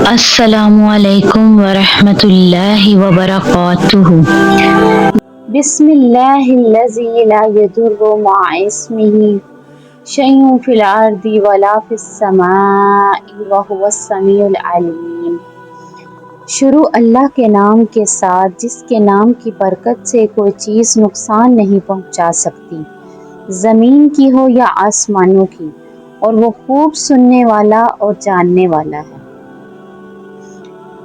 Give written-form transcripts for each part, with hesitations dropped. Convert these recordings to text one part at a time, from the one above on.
السلام علیکم ورحمۃ اللہ وبرکاتہ۔ بسم اللہ الذی لا یضر مع اسمہ شیء فی الارض ولا فی السماء وہو السمیع العلیم۔ شروع اللہ کے نام کے ساتھ جس کے نام کی برکت سے کوئی چیز نقصان نہیں پہنچا سکتی، زمین کی ہو یا آسمانوں کی، اور وہ خوب سننے والا اور جاننے والا ہے۔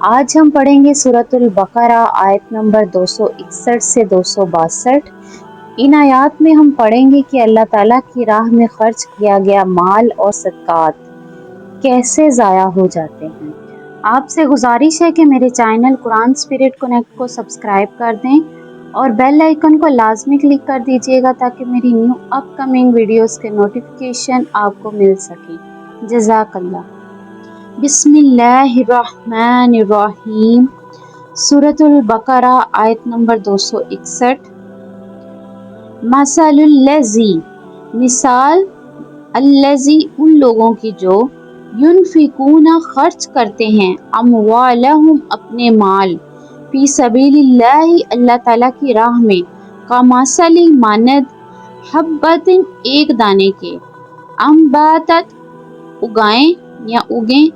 آج ہم پڑھیں گے سورۃ البقرہ آیت نمبر 261 سے 262۔ ان آیات میں ہم پڑھیں گے کہ اللہ تعالیٰ کی راہ میں خرچ کیا گیا مال اور صدقات کیسے ضائع ہو جاتے ہیں۔ آپ سے گزارش ہے کہ میرے چینل قرآن اسپرٹ کنیکٹ کو سبسکرائب کر دیں اور بیل آئیکن کو لازمی کلک کر دیجیے گا تاکہ میری نیو اپ کمنگ ویڈیوز کے نوٹیفیکیشن آپ کو مل سکیں۔ جزاک اللہ۔ بسم اللہ الرحمن الرحیم۔ سورۃ البقرہ آیت نمبر 261۔ مثل الذی، مثال الذی ان لوگوں کی جو ینفقون خرچ کرتے ہیں اموالہم اپنے مال فی سبیل اللہ اللہ تعالیٰ کی راہ میں، کمثل مانند حبۃ ایک دانے کے، انباتت اگائیں یا اگیں،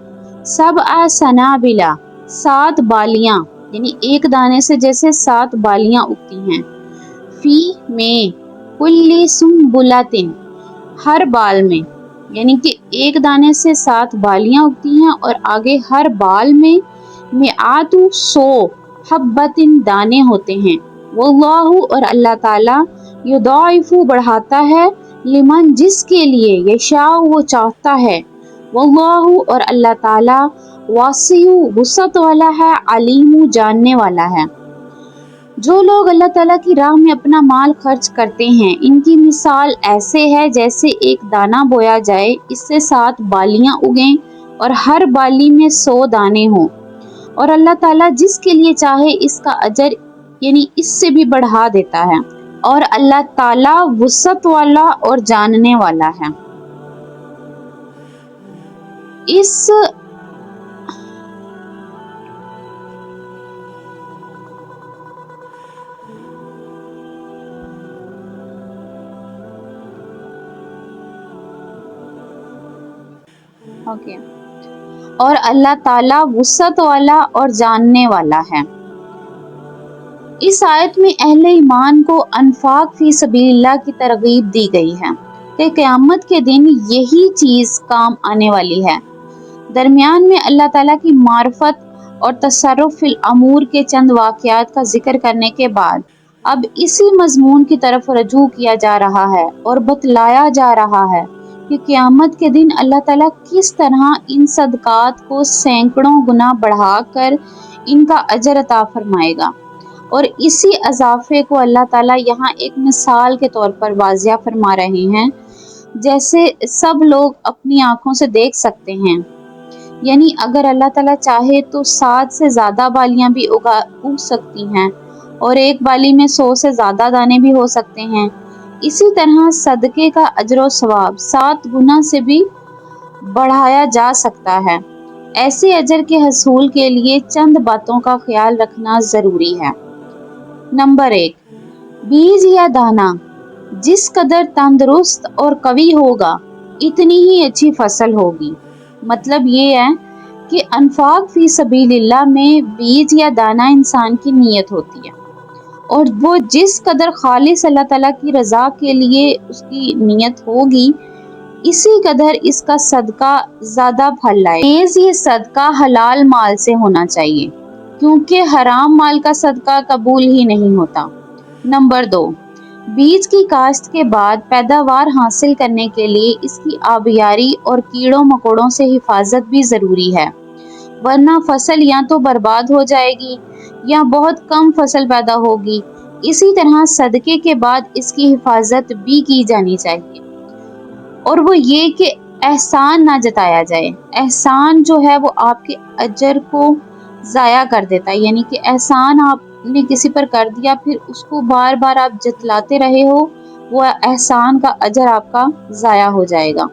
سبع سنابل 7 بالیاں، یعنی ایک دانے سے جیسے 7 بالیاں اگتی ہیں، فی میں کل سنبلۃ ہر بال میں، یعنی کہ ایک دانے سے 7 بالیاں اگتی ہیں اور آگے ہر بال میں مئات 100 حبۃ دانے ہوتے ہیں، واللہ اور اللہ تعالیٰ یضاعف بڑھاتا ہے، لمن جس کے لیے یشاء وہ چاہتا ہے، واللہ اور اللہ تعالیٰ واسع وسعت والا ہے، علیم جاننے والا ہے۔ جو لوگ اللہ تعالیٰ کی راہ میں اپنا مال خرچ کرتے ہیں ان کی مثال ایسے ہے جیسے ایک دانہ بویا جائے، اس سے 7 بالیاں اگیں اور ہر بالی میں 100 دانے ہوں، اور اللہ تعالیٰ جس کے لیے چاہے اس کا اجر یعنی اس سے بھی بڑھا دیتا ہے، اور اللہ تعالیٰ وسعت والا اور جاننے والا ہے۔ اس اور اللہ تعالیٰ وسعت والا اور جاننے والا ہے۔ اس آیت میں اہل ایمان کو انفاق فی سبیل اللہ کی ترغیب دی گئی ہے کہ قیامت کے دن یہی چیز کام آنے والی ہے۔ درمیان میں اللہ تعالیٰ کی معرفت اور تصرف فی الامور کے چند واقعات کا ذکر کرنے کے بعد اب اسی مضمون کی طرف رجوع کیا جا رہا ہے اور بتلایا جا رہا ہے کہ قیامت کے دن اللہ تعالیٰ کس طرح ان صدقات کو سینکڑوں گنا بڑھا کر ان کا اجر عطا فرمائے گا، اور اسی اضافے کو اللہ تعالیٰ یہاں ایک مثال کے طور پر واضح فرما رہے ہیں، جیسے سب لوگ اپنی آنکھوں سے دیکھ سکتے ہیں، یعنی اگر اللہ تعالیٰ چاہے تو 7 سے زیادہ بالیاں بھی اگ سکتی ہیں اور ایک بالی میں 100 سے زیادہ دانے بھی ہو سکتے ہیں۔ اسی طرح صدقے کا اجر و ثواب 7 گنا سے بھی بڑھایا جا سکتا ہے۔ ایسے اجر کے حصول کے لیے چند باتوں کا خیال رکھنا ضروری ہے۔ نمبر 1، بیج یا دانہ جس قدر تندرست اور قوی ہوگا اتنی ہی اچھی فصل ہوگی۔ مطلب یہ ہے کہ انفاق فی سبیل اللہ میں بیج یا دانہ انسان کی نیت ہوتی ہے، اور وہ جس قدر خالص اللہ تعالیٰ کی رضا کے لیے اس کی نیت ہوگی اسی قدر اس کا صدقہ زیادہ پھل لائے گا۔ یہ صدقہ حلال مال سے ہونا چاہیے کیونکہ حرام مال کا صدقہ قبول ہی نہیں ہوتا۔ نمبر 2، بیج کی کاشت کے بعد پیداوار حاصل کرنے کے لیے اس کی آبیاری اور کیڑوں مکوڑوں سے حفاظت بھی ضروری ہے، ورنہ فصل یا تو برباد ہو جائے گی یا بہت کم فصل پیدا ہوگی۔ اسی طرح صدقے کے بعد اس کی حفاظت بھی کی جانی چاہیے، اور وہ یہ کہ احسان نہ جتایا جائے۔ احسان جو ہے وہ آپ کے اجر کو ضائع کر دیتا ہے، یعنی کہ احسان آپ نے کسی پر کر دیا پھر اس کو بار بار آپ جتلاتے رہے ہو، وہ एहसान का अजर आपका ज़ाया हो जाएगा।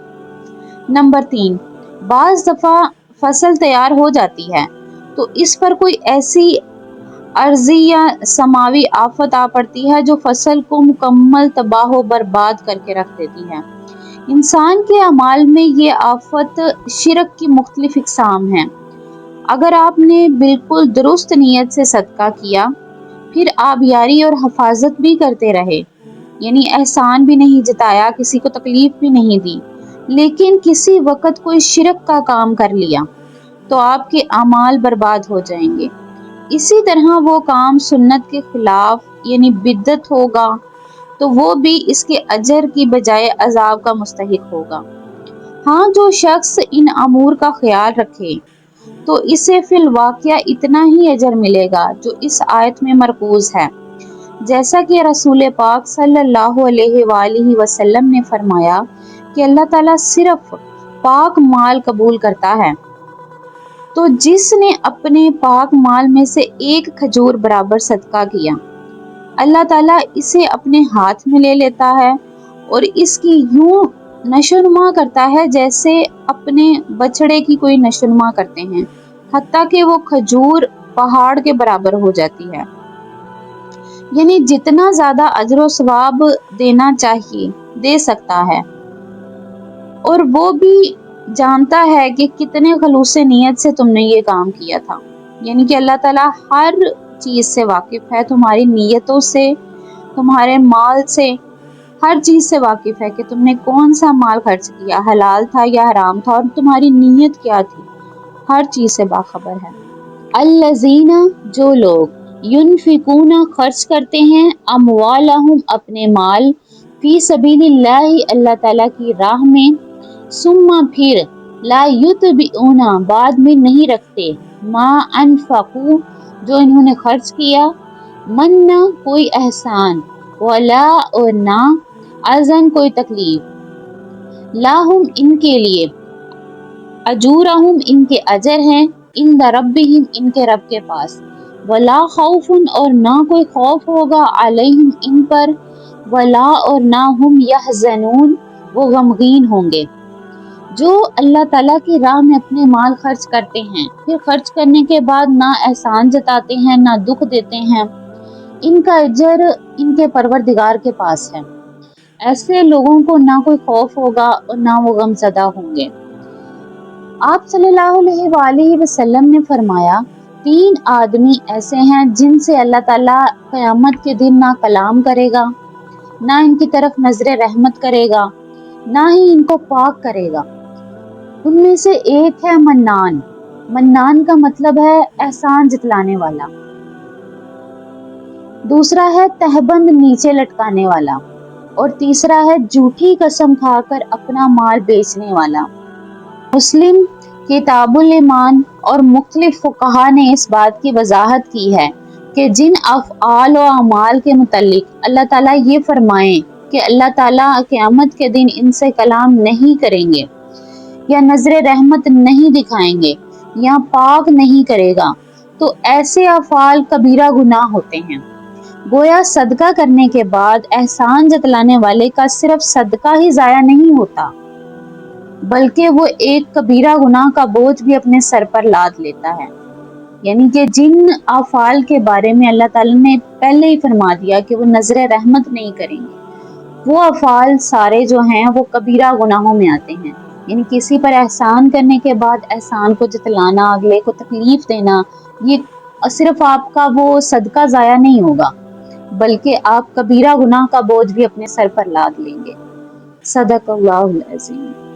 नंबर 3, बाज़ दफ़ा फसल तैयार हो जाती है तो इस पर कोई ऐसी अर्जी या समावी आफत आ पड़ती है जो फसल को मुकम्मल तबाह व बर्बाद करके रख देती है। इंसान के अमाल में ये आफत शिरक की मुख्तलिफ इकसाम हैं। अगर आपने बिल्कुल दुरुस्त नीयत से सदका किया, फिर आप यारी और हफाजत भी करते रहे, यानी एहसान भी नहीं जताया, किसी को तकलीफ भी नहीं दी, लेकिन किसी वक्त कोई शिरक का काम कर लिया तो आपके अमाल बर्बाद हो जाएंगे। इसी तरह वो काम सुन्नत के खिलाफ यानी बिद्दत होगा तो वो भी इसके अजर की बजाय अजाब का मुस्तहिक होगा। हाँ, जो शख्स इन अमूर का ख्याल रखे तो इसे फिल वाक़या इतना ही अजर मिलेगा जो इस आयत में मरकूज है। जैसा कि रसूल पाक सल्लल्लाहु अलैहि वसल्लम ने फरमाया कि अल्लाह ताला सिर्फ पाक माल कबूल करता है, तो जिसने अपने पाक माल में से एक खजूर बराबर सदका किया, अल्लाह ताला इसे अपने हाथ में ले लेता है और इसकी यूं नशोनुमा करता है जैसे अपने बछड़े की कोई नशोनुमा करते हैं, हत्ता कि वो खजूर पहाड़ के बराबर हो जाती है। यानी जितना ज्यादा अजर व सवाब देना चाहिए दे सकता है, और वो भी जानता है कि कितने खलूसे नीयत से तुमने ये काम किया था। यानी कि अल्लाह ताला हर चीज से वाकिफ है, तुम्हारी नीयतों से, तुम्हारे माल से, हर चीज से वाकिफ है कि तुमने कौन सा माल खर्च किया, हलाल था या हराम था, और तुम्हारी नीयत क्या थी, हर चीज से बाखबर है। अल्लज़ीना, जो लोग, युनफिकूना, खर्च करते हैं, अमवालहुम, अपने माल, फी सबीलिल्लाहि, अल्लाह ताला की राह में, सुम्मा, फिर, ला युतबिऊना, बाद में नहीं रखते, मा अनफकू, जो इन्होंने खर्च किया, मन्ना, कोई एहसान, वला, और ना, अज़न, कोई तकलीफ, लाहुम, इनके लिए, अजूरहुम, इनके अजर हैं, इंद रब्बिहिम, इनके रब के पास, वला खौफुन, और ना कोई खौफ होगा, अलैहिम, इन पर, वला, और ना, हुम यहज़नून, वो गमगीन होंगे। जो अल्लाह ताला की राह में अपने माल खर्च करते हैं, फिर खर्च करने के बाद ना एहसान जताते हैं ना दुख देते हैं, इनका अजर इनके परवरदिगार के पास है। ऐसे लोगों को ना कोई खौफ होगा और ना वो गमज़दा होंगे। आप सल्लल्लाहु अलैहि वसल्लम ने फरमाया, 3 आदमी ऐसे हैं जिनसे अल्लाह ताला क़यामत के दिन ना कलाम करेगा, ना इनकी तरफ नजर रहमत करेगा, ना ही इनको पाक करेगा। उनमें से एक है मन्नान। मन्नान का मतलब है एहसान जतलाने वाला। दूसरा है तहबंद, नीचे लटकाने वाला, और तीसरा है झूठी कसम खाकर अपना माल बेचने वाला। मुस्लिम, किताबुल ईमान और मुख्तलिफ फुक़हा ने इस बात की वजाहत की है कि जिन अफ़आल व अमाल के मुतल्लिक अल्लाह ताला ये फरमाएं कि अल्लाह ताला क़यामत के दिन इनसे कलाम नहीं करेंगे या नजर रहमत नहीं दिखाएंगे या पाक नहीं करेगा, तो ऐसे अफ़आल कबीरा गुनाह होते हैं। गोया सदका करने के बाद एहसान जतलाने वाले का सिर्फ सदका ही ज़ाया नहीं होता, बल्कि वो एक कबीरा गुनाह का बोझ भी अपने सर पर लाद लेता है। यानी कि जिन अफ़आल के बारे में अल्लाह ताला ने पहले ही फरमा दिया कि वो नजर रहमत नहीं करेंगे, वो अफ़आल सारे जो हैं वो कबीरा गुनाहों में आते हैं। यानी किसी पर एहसान करने के बाद एहसान को जतलाना, अगले को तकलीफ देना, ये सिर्फ आपका वो सदका ज़ाया नहीं होगा, बल्कि आप कबीरा गुनाह का बोझ भी अपने सर पर लाद लेंगे। सदक़ल्लाहुल अज़ीम।